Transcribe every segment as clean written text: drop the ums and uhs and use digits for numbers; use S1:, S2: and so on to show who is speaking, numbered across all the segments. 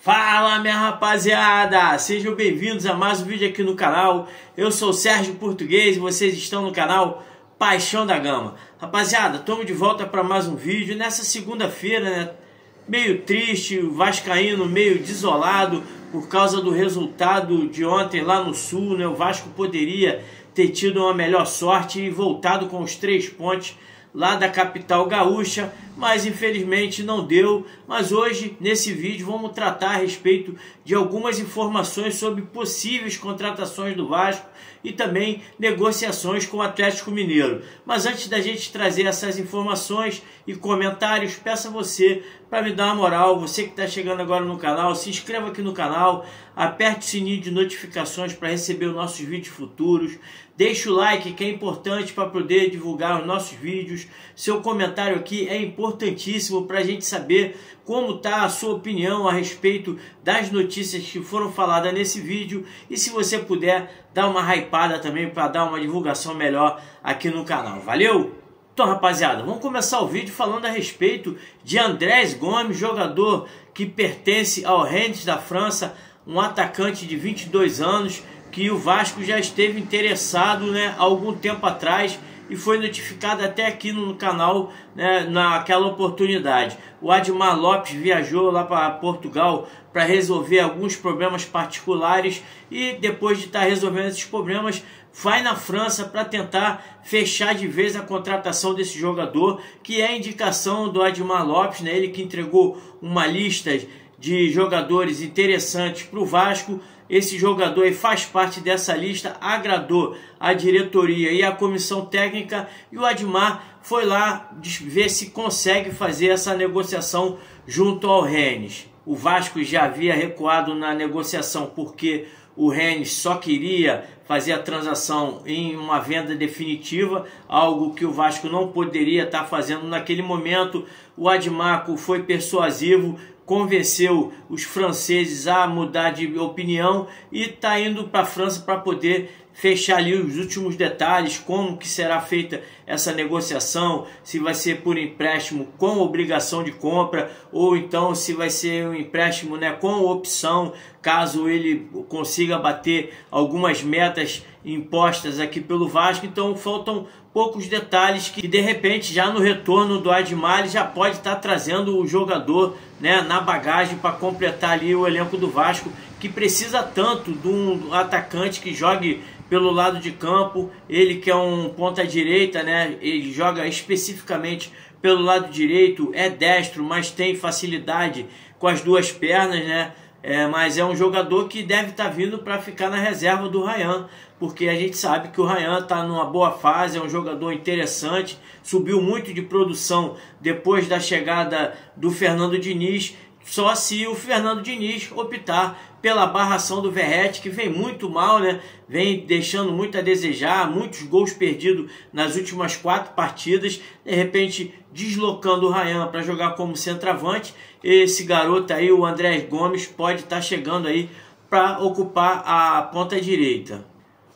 S1: Fala, minha rapaziada, sejam bem-vindos a mais um vídeo aqui no canal. Eu sou o Sérgio Português e vocês estão no canal Paixão da Gama. Rapaziada, estamos de volta para mais um vídeo nessa segunda-feira, né? Meio triste, o vascaíno meio desolado por causa do resultado de ontem lá no Sul, né? O Vasco poderia ter tido uma melhor sorte e voltado com os 3 pontos lá da capital gaúcha, mas infelizmente não deu. Mas hoje, nesse vídeo, vamos tratar a respeito de algumas informações sobre possíveis contratações do Vasco e também negociações com o Atlético Mineiro. Mas antes da gente trazer essas informações e comentários, peço a você para me dar uma moral, você que está chegando agora no canal, se inscreva aqui no canal, aperte o sininho de notificações para receber os nossos vídeos futuros, deixe o like que é importante para poder divulgar os nossos vídeos, seu comentário aqui é importantíssimo para a gente saber como está a sua opinião a respeito das notícias que foram faladas nesse vídeo e se você puder dar uma hypada também para dar uma divulgação melhor aqui no canal. Valeu? Então, rapaziada, vamos começar o vídeo falando a respeito de Andrés Gomes, jogador que pertence ao Rennes da França, um atacante de 22 anos, que o Vasco já esteve interessado, né, há algum tempo atrás e foi notificado até aqui no canal, né, naquela oportunidade. O Admar Lopes viajou lá para Portugal para resolver alguns problemas particulares e depois de estar resolvendo esses problemas, vai na França para tentar fechar de vez a contratação desse jogador, que é a indicação do Admar Lopes, né, ele que entregou uma lista de jogadores interessantes para o Vasco. Esse jogador aí faz parte dessa lista, agradou a diretoria e a comissão técnica e o Admar foi lá ver se consegue fazer essa negociação junto ao Rennes. O Vasco já havia recuado na negociação porque o Rennes só queria fazer a transação em uma venda definitiva, algo que o Vasco não poderia estar fazendo naquele momento. O Admar foi persuasivo, convenceu os franceses a mudar de opinião e está indo para a França para poder fechar ali os últimos detalhes, como que será feita essa negociação, se vai ser por empréstimo com obrigação de compra ou então se vai ser um empréstimo, né, com opção, caso ele consiga bater algumas metas impostas aqui pelo Vasco. Então faltam poucos detalhes que de repente já no retorno do Admar ele já pode estar trazendo o jogador, né, na bagagem para completar ali o elenco do Vasco, que precisa tanto de um atacante que jogue pelo lado de campo. Ele que é um ponta-direita, né, ele joga especificamente pelo lado direito, é destro, mas tem facilidade com as duas pernas, né? Mas é um jogador que deve estar vindo para ficar na reserva do Ryan, porque a gente sabe que o Ryan está numa boa fase, é um jogador interessante, subiu muito de produção depois da chegada do Fernando Diniz, só se o Fernando Diniz optar pela barração do Verratti, que vem muito mal, né? Vem deixando muito a desejar, muitos gols perdidos nas últimas 4 partidas, de repente deslocando o Ryan para jogar como centroavante. Esse garoto aí, o Andrés Gomes, pode estar chegando aí para ocupar a ponta direita.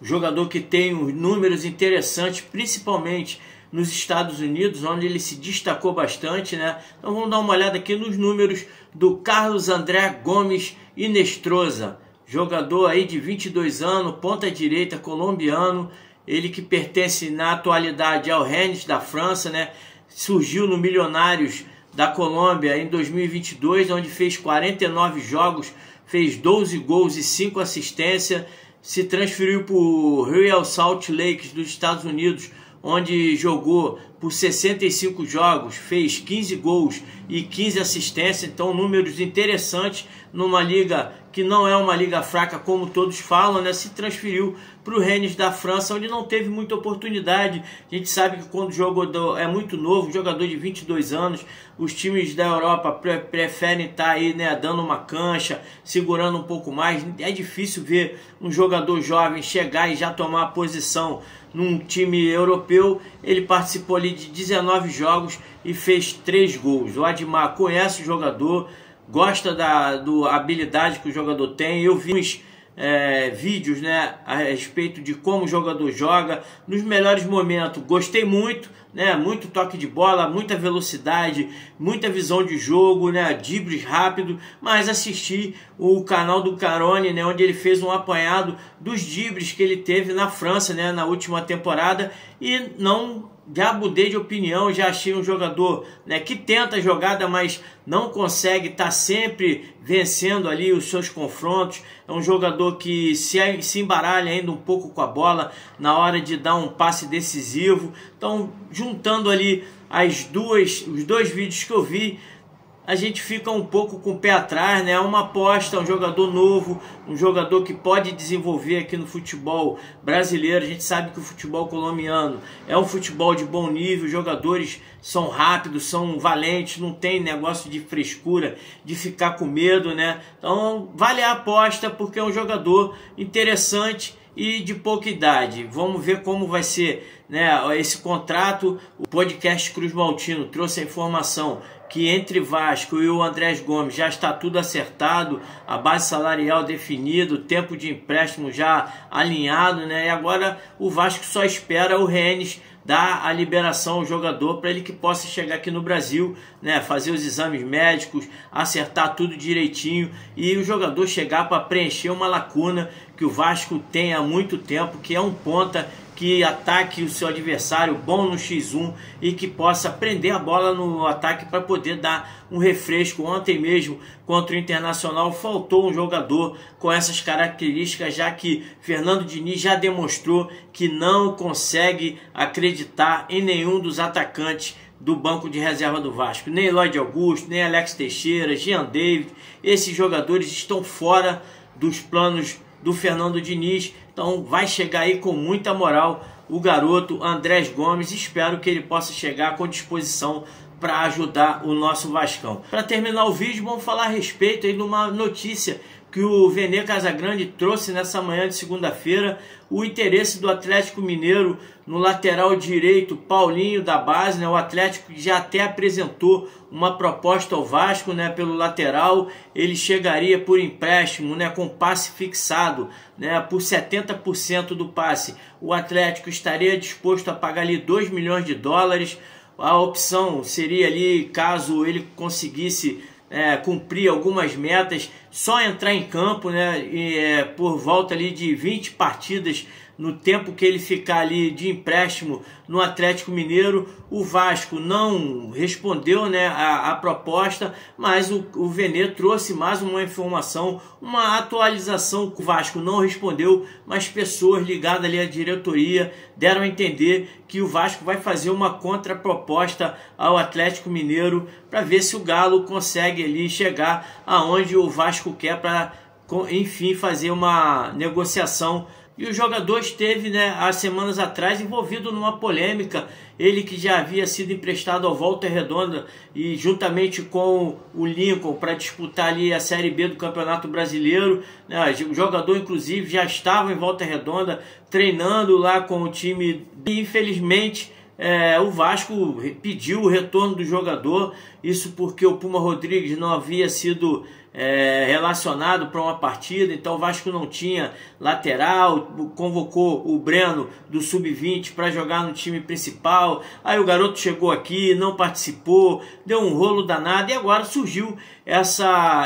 S1: Jogador que tem números interessantes, principalmente nos Estados Unidos, onde ele se destacou bastante, né? Então vamos dar uma olhada aqui nos números do Carlos André Gomes Inestrosa, jogador aí de 22 anos, ponta direita, colombiano, ele que pertence na atualidade ao Rennes da França, né? Surgiu no Milionários da Colômbia em 2022, onde fez 49 jogos, fez 12 gols e 5 assistências, se transferiu para o Real Salt Lake dos Estados Unidos, onde jogou por 65 jogos, fez 15 gols e 15 assistências, então números interessantes numa liga que não é uma liga fraca como todos falam, né? Se transferiu para o Rennes da França, onde não teve muita oportunidade. A gente sabe que quando o jogador é muito novo, um jogador de 22 anos, os times da Europa preferem estar aí, né, dando uma cancha, segurando um pouco mais. É difícil ver um jogador jovem chegar e já tomar a posição num time europeu. Ele participou ali de 19 jogos e fez 3 gols. O Admar conhece o jogador, gosta da habilidade que o jogador tem. Eu vi uns vídeos, né, a respeito de como o jogador joga. Nos melhores momentos gostei muito, né, muito toque de bola, muita velocidade, muita visão de jogo, né, dribles rápido, mas assisti o canal do Carone, né, onde ele fez um apanhado dos dribles que ele teve na França, né, na última temporada, e já mudei de opinião. Já achei um jogador, né, que tenta a jogada, mas não consegue estar sempre vencendo ali os seus confrontos. É um jogador que se embaralha ainda um pouco com a bola na hora de dar um passe decisivo. Então, juntando ali os dois vídeos que eu vi, a gente fica um pouco com o pé atrás, né? É uma aposta, um jogador novo, um jogador que pode desenvolver aqui no futebol brasileiro. A gente sabe que o futebol colombiano é um futebol de bom nível, os jogadores são rápidos, são valentes, não tem negócio de frescura, de ficar com medo, né? Então vale a aposta, porque é um jogador interessante e de pouca idade. Vamos ver como vai ser, né, esse contrato. O podcast Cruz Maltino trouxe a informação que entre Vasco e o Andrés Gomes já está tudo acertado, a base salarial definida, o tempo de empréstimo já alinhado, né? E agora o Vasco só espera o Rennes dar a liberação ao jogador para ele que possa chegar aqui no Brasil, né, fazer os exames médicos, acertar tudo direitinho e o jogador chegar para preencher uma lacuna que o Vasco tem há muito tempo, que é um ponta que ataque o seu adversário bom no X1 e que possa prender a bola no ataque para poder dar um refresco. Ontem mesmo contra o Internacional faltou um jogador com essas características, já que Fernando Diniz já demonstrou que não consegue acreditar em nenhum dos atacantes do banco de reserva do Vasco, nem Lloyd Augusto, nem Alex Teixeira, Jean David. Esses jogadores estão fora dos planos do Fernando Diniz. Então vai chegar aí com muita moral o garoto Andrés Gomes. Espero que ele possa chegar com disposição para ajudar o nosso Vascão. Para terminar o vídeo, vamos falar a respeito aí de uma notícia que o Vene Casagrande trouxe nessa manhã de segunda-feira: o interesse do Atlético Mineiro no lateral direito Paulinho da base, né? O Atlético já até apresentou uma proposta ao Vasco, né, pelo lateral. Ele chegaria por empréstimo, né, com passe fixado, né, por 70% do passe. O Atlético estaria disposto a pagar ali 2 milhões de dólares. A opção seria ali, caso ele conseguisse cumprir algumas metas, só entrar em campo, né, por volta ali de 20 partidas no tempo que ele ficar ali de empréstimo no Atlético Mineiro. O Vasco não respondeu, né, a proposta, mas o Vene trouxe mais uma informação, uma atualização. O Vasco não respondeu, mas pessoas ligadas ali à diretoria deram a entender que o Vasco vai fazer uma contraproposta ao Atlético Mineiro para ver se o Galo consegue ali chegar aonde o Vasco quer, para enfim fazer uma negociação. E o jogador esteve, né, há semanas atrás envolvido numa polêmica. Ele que já havia sido emprestado ao Volta Redonda e juntamente com o Lincoln para disputar ali a Série B do Campeonato Brasileiro, né, o jogador inclusive já estava em Volta Redonda treinando lá com o time. E infelizmente o Vasco pediu o retorno do jogador, isso porque o Puma Rodrigues não havia sido relacionado para uma partida, então o Vasco não tinha lateral, convocou o Breno do Sub-20 para jogar no time principal. Aí o garoto chegou aqui, não participou, deu um rolo danado e agora surgiu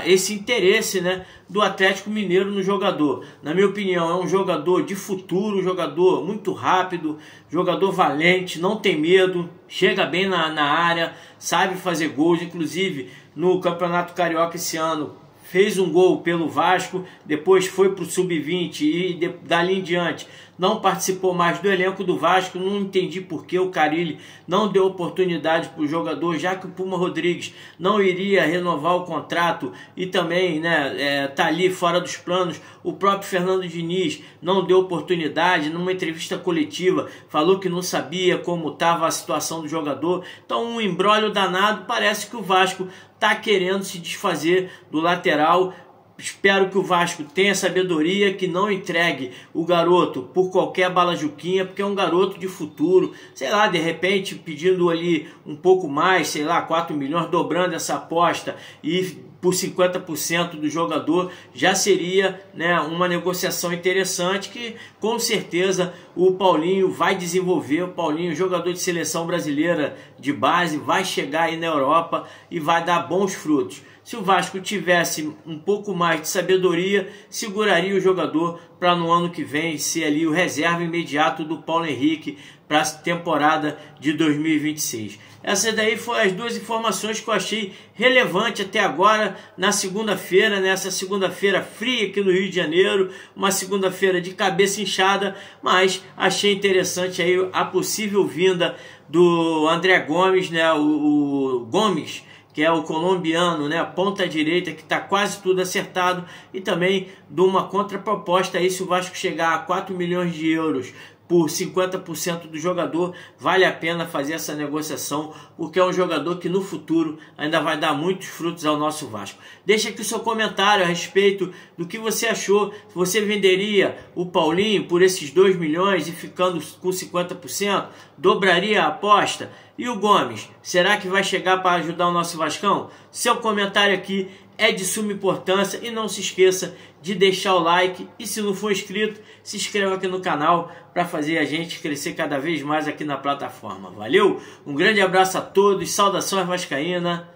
S1: esse interesse, né, do Atlético Mineiro no jogador. Na minha opinião, é um jogador de futuro, um jogador muito rápido, jogador valente, não tem medo, chega bem na área, sabe fazer gols. Inclusive no Campeonato Carioca esse ano fez um gol pelo Vasco, depois foi para o Sub-20 e dali em diante não participou mais do elenco do Vasco. Não entendi por que o Carille não deu oportunidade para o jogador, já que o Puma Rodrigues não iria renovar o contrato e também, né, tá ali fora dos planos. O próprio Fernando Diniz não deu oportunidade. Numa entrevista coletiva falou que não sabia como estava a situação do jogador. Então um imbróglio danado. Parece que o Vasco está querendo se desfazer do lateral. Espero que o Vasco tenha sabedoria, que não entregue o garoto por qualquer balajuquinha, porque é um garoto de futuro. Sei lá, de repente pedindo ali um pouco mais, sei lá, 4 milhões, dobrando essa aposta e por 50% do jogador, já seria, né, uma negociação interessante que com certeza o Paulinho vai desenvolver. O Paulinho, jogador de seleção brasileira de base, vai chegar aí na Europa e vai dar bons frutos. Se o Vasco tivesse um pouco mais de sabedoria, seguraria o jogador para no ano que vem ser ali o reserva imediato do Paulo Henrique para a temporada de 2026. Essas daí foram as duas informações que eu achei relevante até agora na segunda-feira, nessa segunda-feira fria aqui no Rio de Janeiro, uma segunda-feira de cabeça inchada, mas achei interessante aí a possível vinda do André Gomes, né, o Gomes, que é o colombiano, né, ponta direita, que está quase tudo acertado, e também de uma contraproposta aí, se o Vasco chegar a 4 milhões de euros por 50% do jogador, vale a pena fazer essa negociação, porque é um jogador que no futuro ainda vai dar muitos frutos ao nosso Vasco. Deixa aqui o seu comentário a respeito do que você achou. Você venderia o Paulinho por esses 2 milhões e ficando com 50%? Dobraria a aposta? E o Gomes, será que vai chegar para ajudar o nosso Vascão? Seu comentário aqui é de suma importância e não se esqueça de deixar o like e, se não for inscrito, se inscreva aqui no canal para fazer a gente crescer cada vez mais aqui na plataforma. Valeu? Um grande abraço a todos, saudações vascaína.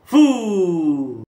S1: Fui!